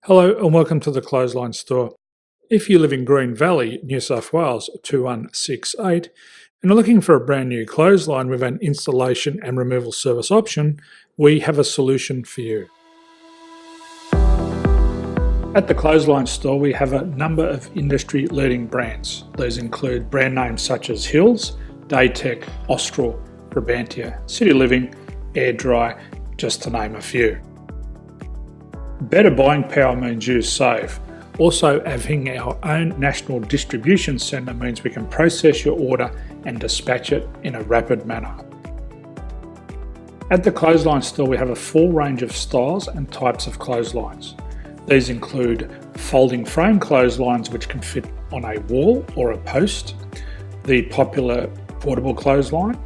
Hello and welcome to the Clothesline Store. If you live in Green Valley, New South Wales 2168 and are looking for a brand new clothesline with an installation and removal service option, we have a solution for you. At the Clothesline Store we have a number of industry leading brands. These include brand names such as Hills, Daytech, Austral, Brabantia, City Living, Air Dry, just to name a few. Better buying power means you save. Also, having our own national distribution centre means we can process your order and dispatch it in a rapid manner. At the Clothesline Store we have a full range of styles and types of clotheslines. These include folding frame clotheslines which can fit on a wall or a post, the popular portable clothesline,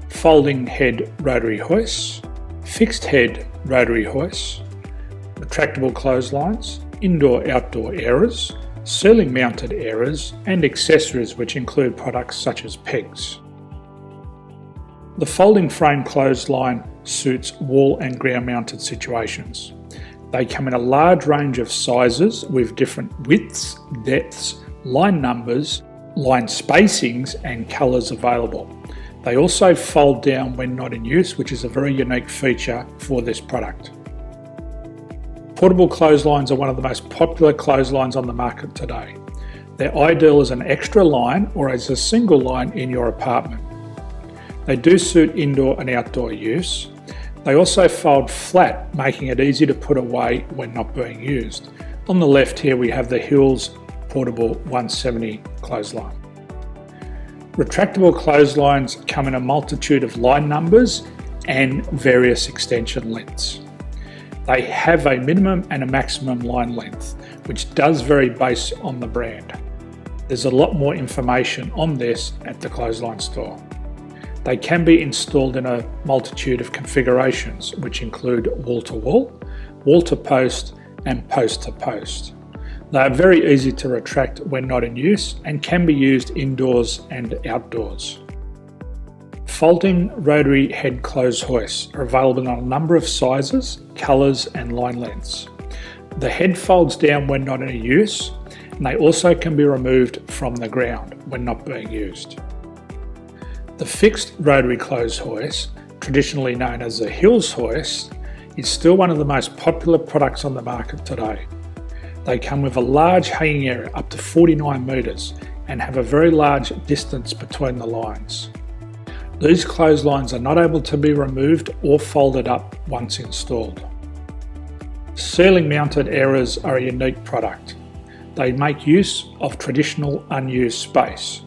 folding head rotary hoists, fixed head rotary hoists, retractable clotheslines, indoor-outdoor airers, ceiling mounted airers and accessories which include products such as pegs. The folding frame clothesline suits wall and ground mounted situations. They come in a large range of sizes with different widths, depths, line numbers, line spacings and colours available. They also fold down when not in use, which is a very unique feature for this product. Portable clotheslines are one of the most popular clotheslines on the market today. They're ideal as an extra line or as a single line in your apartment. They do suit indoor and outdoor use. They also fold flat, making it easy to put away when not being used. On the left here we have the Hills Portable 170 clothesline. Retractable clotheslines come in a multitude of line numbers and various extension lengths. They have a minimum and a maximum line length, which does vary based on the brand. There's a lot more information on this at the Clothesline Store. They can be installed in a multitude of configurations, which include wall-to-wall, wall-to-post and post-to-post. They are very easy to retract when not in use and can be used indoors and outdoors. Folding rotary head clothes hoists are available in a number of sizes, colours and line lengths. The head folds down when not in use and they also can be removed from the ground when not being used. The fixed rotary clothes hoist, traditionally known as the Hills hoist, is still one of the most popular products on the market today. They come with a large hanging area up to 49 metres and have a very large distance between the lines. These clotheslines are not able to be removed or folded up once installed. Ceiling mounted airers are a unique product. They make use of traditional unused space.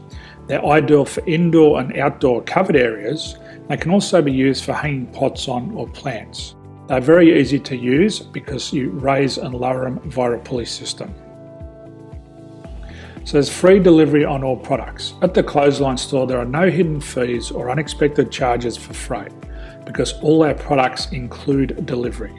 They're ideal for indoor and outdoor covered areas. They can also be used for hanging pots on or plants. They're very easy to use because you raise and lower them via a pulley system. So there's free delivery on all products. At the Clothesline Store there are no hidden fees or unexpected charges for freight because all our products include delivery.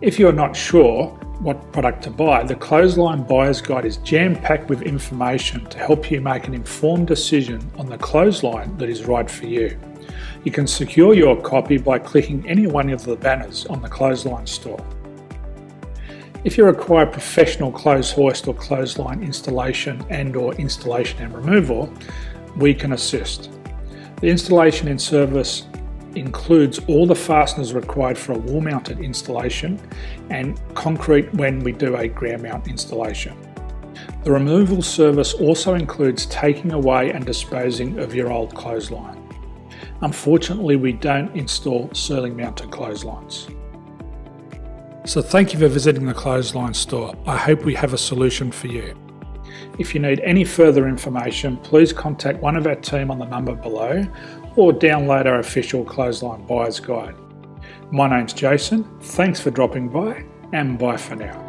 If you're not sure what product to buy, the Clothesline Buyer's Guide is jam-packed with information to help you make an informed decision on the clothesline that is right for you. You can secure your copy by clicking any one of the banners on the Clothesline Store. If you require professional clothes hoist or clothesline installation and/or installation and removal, we can assist. The installation and service includes all the fasteners required for a wall-mounted installation and concrete when we do a ground mount installation. The removal service also includes taking away and disposing of your old clothesline. Unfortunately, we don't install ceiling mounted clotheslines. So thank you for visiting the Clothesline Store. I hope we have a solution for you. If you need any further information, please contact one of our team on the number below or download our official Clothesline Buyer's Guide. My name's Jason, thanks for dropping by and bye for now.